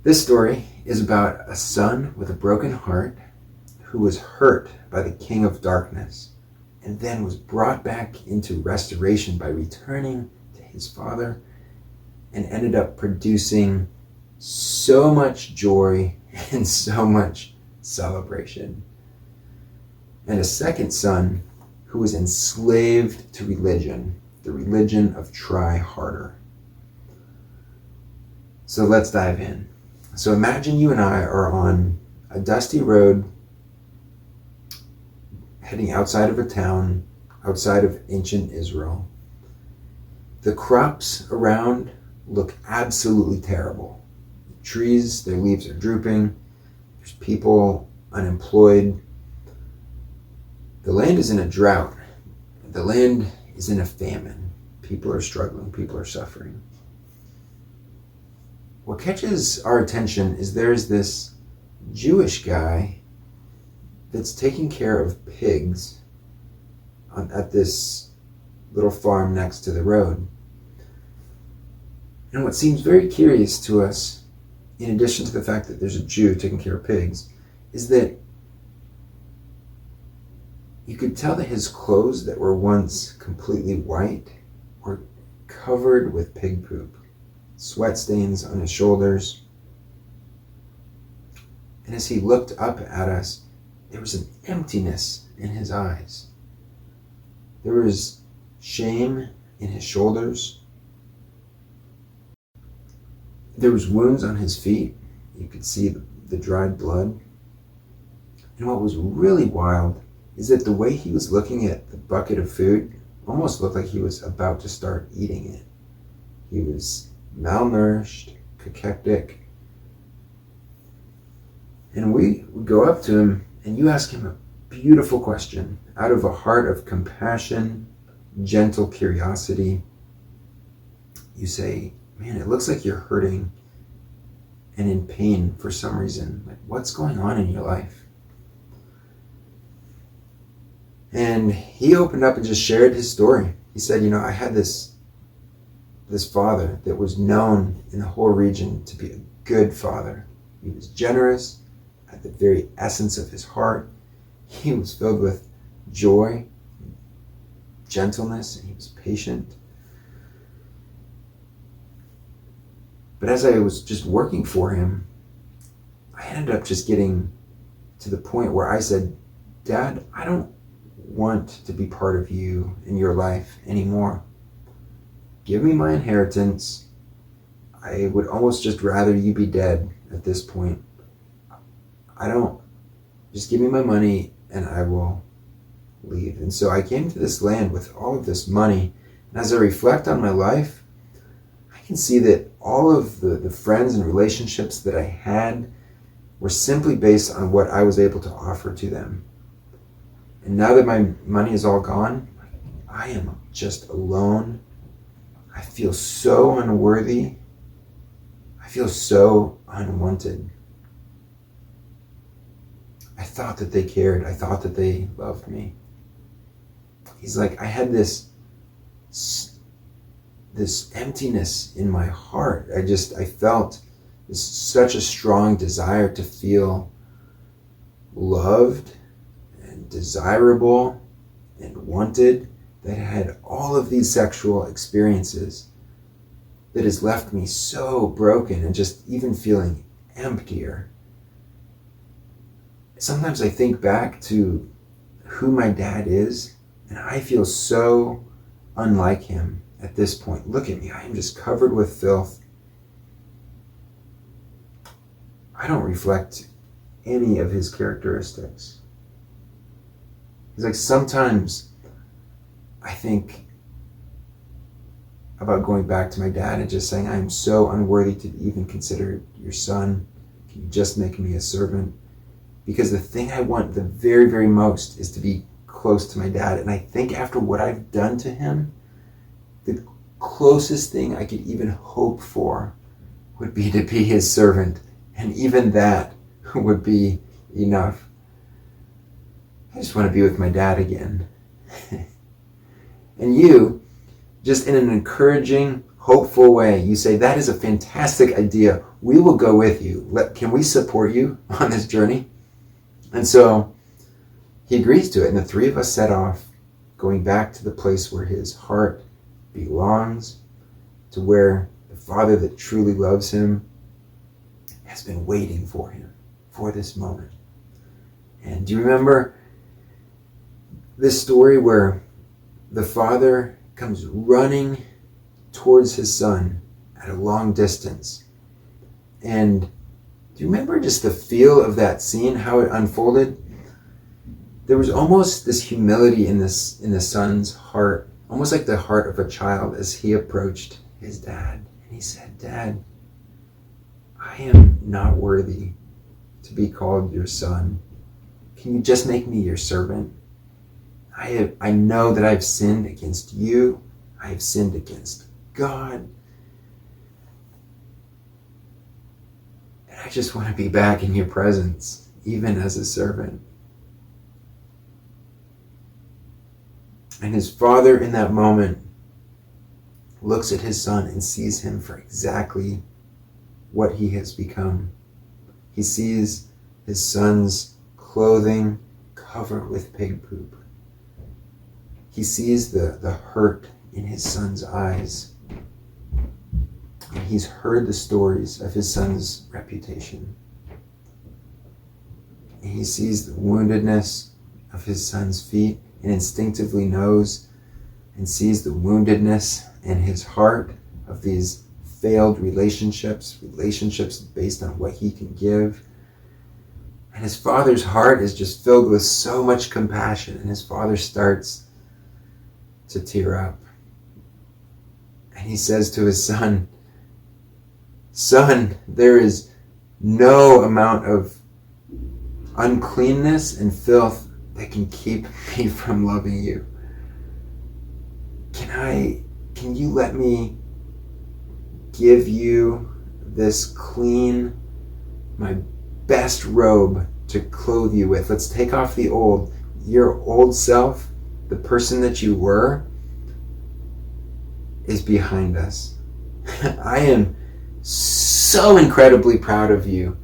This story is about a son with a broken heart who was hurt by the king of darkness and then was brought back into restoration by returning to his father and ended up producing so much joy and so much celebration. And a second son who was enslaved to religion, the religion of try harder. So let's dive in. So imagine you and I are on a dusty road heading outside of a town, outside of ancient Israel. The crops around look absolutely terrible. The trees, their leaves are drooping. There's people unemployed. The land is in a drought. The land is in a famine. People are struggling. People are suffering. What catches our attention is there's this Jewish guy that's taking care of pigs at this little farm next to the road. And what seems very curious to us, in addition to the fact that there's a Jew taking care of pigs, is that you could tell that his clothes that were once completely white were covered with pig poop, sweat stains on his shoulders. And as he looked up at us, there was an emptiness in his eyes. There was shame in his shoulders. There was wounds on his feet. You could see the dried blood. And what was really wild is that the way he was looking at the bucket of food almost looked like he was about to start eating it. He was malnourished, cachectic. And we would go up to him and you ask him a beautiful question out of a heart of compassion, gentle curiosity. You say, man, it looks like you're hurting and in pain for some reason. Like, what's going on in your life? And he opened up and just shared his story. He said, I had this father that was known in the whole region to be a good father. He was generous at the very essence of his heart. He was filled with joy, gentleness, and he was patient. But as I was just working for him, I ended up just getting to the point where I said, Dad, I don't want to be part of you in your life anymore. Give me my inheritance. I would almost just rather you be dead at this point. Just give me my money and I will leave. And so I came to this land with all of this money. And as I reflect on my life, I can see that all of the friends and relationships that I had were simply based on what I was able to offer to them. And now that my money is all gone, I am just alone. I feel so unworthy. I feel so unwanted. I thought that they cared. I thought that they loved me. He's like, I had this emptiness in my heart. I felt such a strong desire to feel loved and desirable and wanted that I had all of these sexual experiences that has left me so broken and just even feeling emptier. Sometimes I think back to who my dad is, and I feel so unlike him at this point. Look at me, I am just covered with filth. I don't reflect any of his characteristics. It's like sometimes I think about going back to my dad and just saying, I am so unworthy to even consider your son. Can you just make me a servant? Because the thing I want the very, very most is to be close to my dad. And I think after what I've done to him, the closest thing I could even hope for would be to be his servant. And even that would be enough. I just want to be with my dad again. And you, just in an encouraging, hopeful way, you say, that is a fantastic idea. we will go with you. Can we support you on this journey? And so he agrees to it, and the three of us set off, going back to the place where his heart belongs, to where the Father that truly loves him has been waiting for him, for this moment. And do you remember this story where the Father comes running towards his Son at a long distance? And do you remember just the feel of that scene, how it unfolded? There was almost this humility in the Son's heart, almost like the heart of a child, as he approached his dad. And he said, "Dad, I am not worthy to be called your son. Can you just make me your servant? I know that I've sinned against you. I have sinned against God. And I just want to be back in your presence, even as a servant." And his father in that moment looks at his son and sees him for exactly what he has become. He sees his son's clothing covered with pig poop. He sees the hurt in his son's eyes. And he's heard the stories of his son's reputation. And he sees the woundedness of his son's feet and instinctively knows and sees the woundedness in his heart of these failed relationships based on what he can give. And his father's heart is just filled with so much compassion, and his father starts to tear up. And he says to his son, "Son, there is no amount of uncleanness and filth that can keep me from loving you. Can you let me give you this clean, my best robe to clothe you with? Let's take off the old. Your old self, the person that you were, is behind us. I am so incredibly proud of you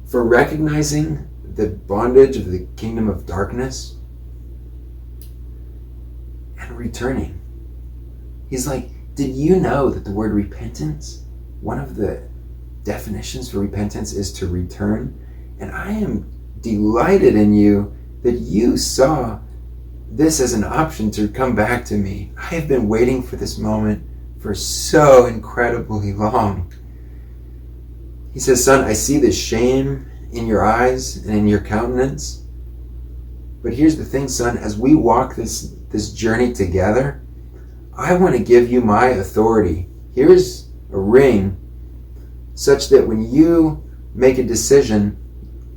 for recognizing the bondage of the kingdom of darkness and returning." He's like, did you know that the word repentance, one of the definitions for repentance is to return? And I am delighted in you that you saw this as an option to come back to me. I have been waiting for this moment for so incredibly long. He says, "Son, I see the shame in your eyes and in your countenance. But here's the thing, son, as we walk this journey together, I want to give you my authority. Here's a ring such that when you make a decision,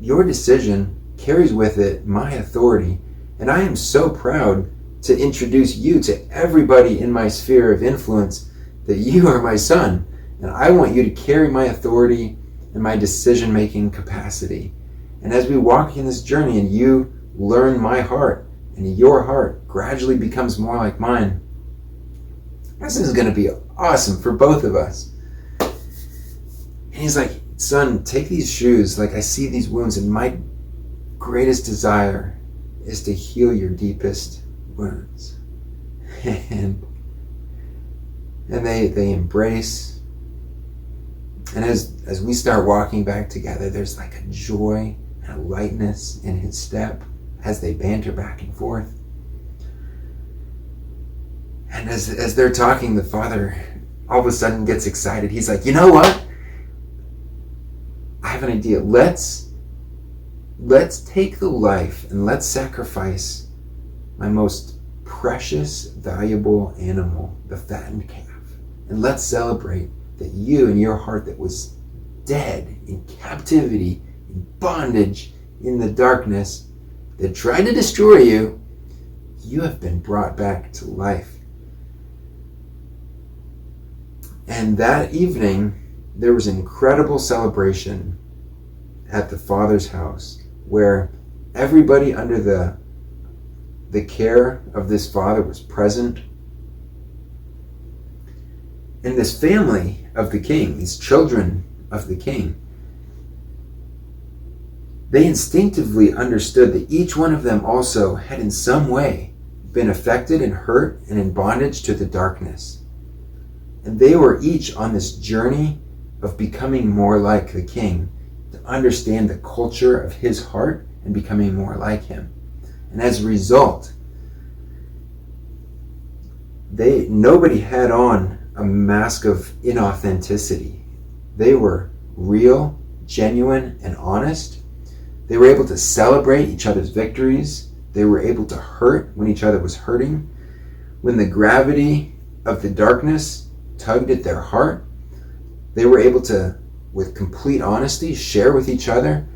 your decision carries with it my authority. And I am so proud to introduce you to everybody in my sphere of influence that you are my son. And I want you to carry my authority and my decision-making capacity. And as we walk in this journey and you learn my heart and your heart gradually becomes more like mine, this is going to be awesome for both of us." And he's like, "Son, take these shoes. Like, I see these wounds, and my greatest desire is to heal your deepest wounds." And they embrace. And as we start walking back together, there's like a joy and a lightness in his step as they banter back and forth. And as they're talking, the father all of a sudden gets excited. He's like, "You know what? I have an idea. Let's take the life and let's sacrifice my most precious, valuable animal, the fattened calf. And let's celebrate that you and your heart that was dead in captivity, in bondage, in the darkness that tried to destroy you, you have been brought back to life." And that evening, there was an incredible celebration at the father's house where everybody under the care of this father was present. And this family of the king, these children of the king. They instinctively understood that each one of them also had in some way been affected and hurt and in bondage to the darkness. And they were each on this journey of becoming more like the king, to understand the culture of his heart and becoming more like him. And as a result, nobody had on a mask of inauthenticity. They were real, genuine, and honest. They were able to celebrate each other's victories. They were able to hurt when each other was hurting. When the gravity of the darkness tugged at their heart, they were able to, with complete honesty, share with each other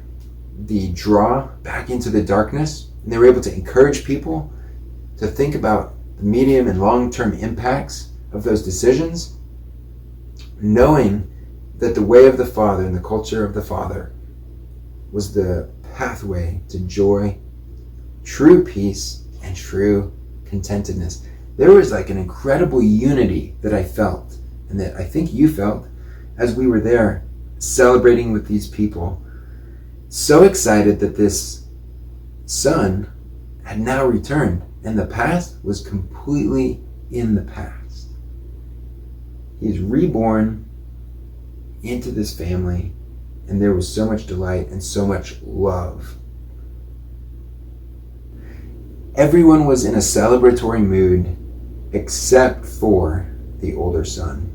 the draw back into the darkness. And they were able to encourage people to think about the medium and long-term impacts of those decisions, knowing that the way of the Father and the culture of the Father was the pathway to joy, true peace, and true contentedness. There was like an incredible unity that I felt, and that I think you felt, as we were there celebrating with these people. So excited that this son had now returned, and the past was completely in the past. He's reborn into this family, and there was so much delight and so much love. Everyone was in a celebratory mood except for the older son.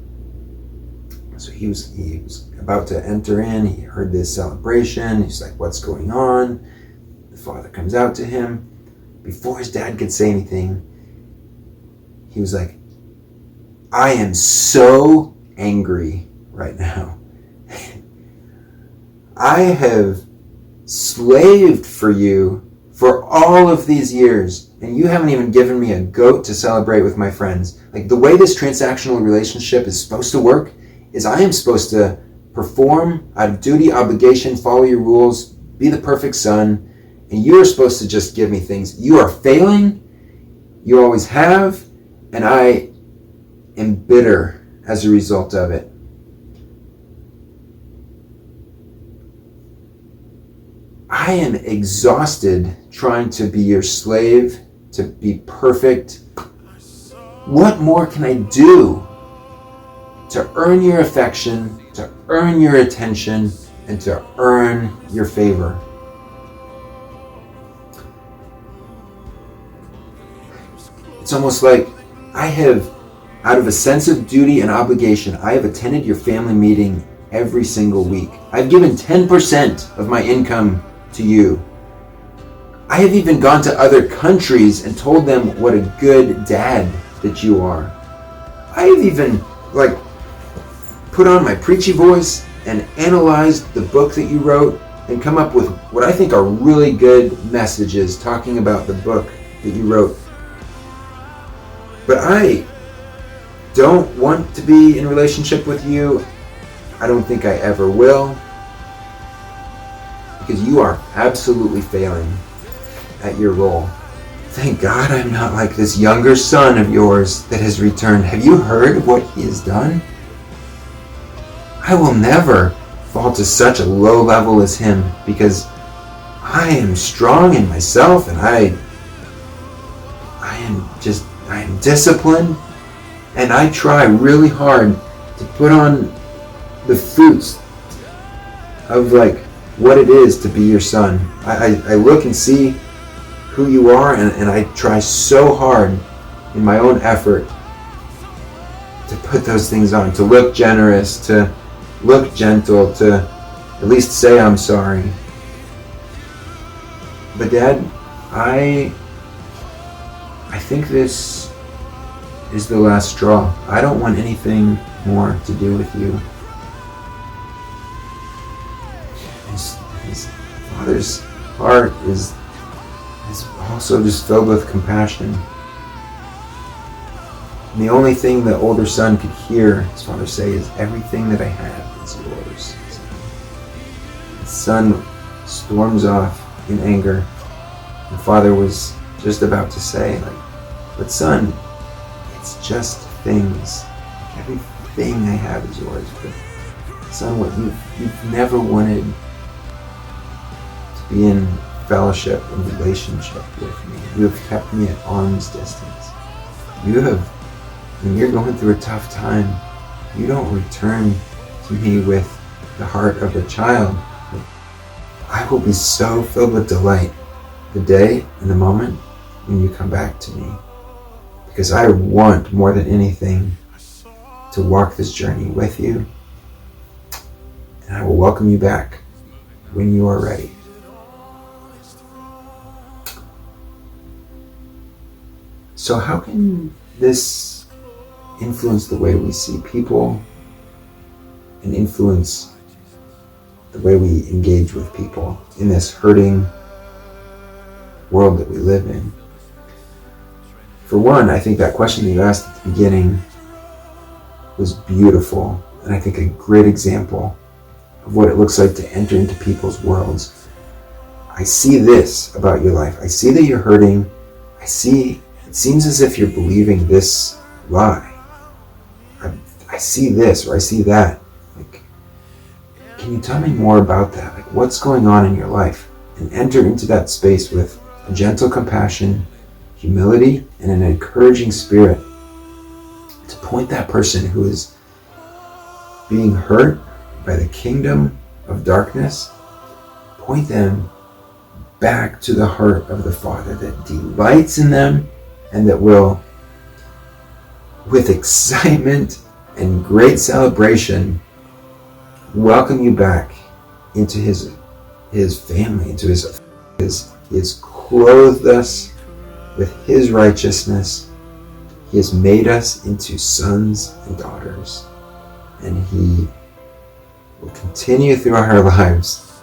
So he was about to enter in. He heard this celebration. He's like, what's going on? The father comes out to him. Before his dad could say anything, he was like, I am so angry right now. I have slaved for you for all of these years, and you haven't even given me a goat to celebrate with my friends. Like, the way this transactional relationship is supposed to work is I am supposed to perform out of duty, obligation, follow your rules, be the perfect son, and you are supposed to just give me things. You are failing, you always have, and I am bitter as a result of it. I am exhausted trying to be your slave, to be perfect. What more can I do to earn your affection, to earn your attention, and to earn your favor? It's almost like I have, out of a sense of duty and obligation, I have attended your family meeting every single week. I've given 10% of my income to you. I have even gone to other countries and told them what a good dad that you are. I have even put on my preachy voice and analyzed the book that you wrote and come up with what I think are really good messages talking about the book that you wrote. But I don't want to be in a relationship with you. I don't think I ever will. Because you are absolutely failing at your role. Thank God I'm not like this younger son of yours that has returned. Have you heard what he has done? I will never fall to such a low level as him, because I am strong in myself, and I am disciplined, and I try really hard to put on the fruits of what it is to be your son. I look and see who you are, and I try so hard in my own effort to put those things on, to look generous, to look gentle, to at least say I'm sorry. But Dad, I think this is the last straw. I don't want anything more to do with you. His father's heart is also just filled with compassion. And the only thing the older son could hear his father say is, everything that I have is yours. The son storms off in anger. The father was just about to say, but son, it's just things. Everything I have is yours. But Son, what you've never wanted to be in fellowship and relationship with me. You have kept me at arm's distance. You have, when you're going through a tough time, you don't return to me with the heart of a child. I will be so filled with delight the day and the moment when you come back to me, because I want more than anything to walk this journey with you, and I will welcome you back when you are ready. So how can this influence the way we see people and influence the way we engage with people in this hurting world that we live in? For one, I think that question that you asked at the beginning was beautiful, and I think a great example of what it looks like to enter into people's worlds. I see this about your life. I see that you're hurting. I see it seems as if you're believing this lie. I see this, or I see that. Like, can you tell me more about that? Like, what's going on in your life? And enter into that space with a gentle compassion, humility, and an encouraging spirit to point that person who is being hurt by the kingdom of darkness, point them back to the heart of the Father that delights in them and that will, with excitement and great celebration, welcome you back into his family, into his. He has clothed us with his righteousness. He has made us into sons and daughters, and he will continue throughout our lives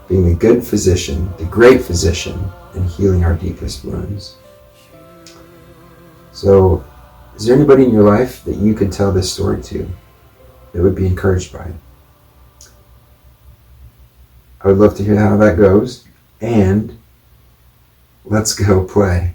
being the good physician, the great physician, and healing our deepest wounds. So, is there anybody in your life that you could tell this story to that would be encouraged by it? I would love to hear how that goes, and let's go play.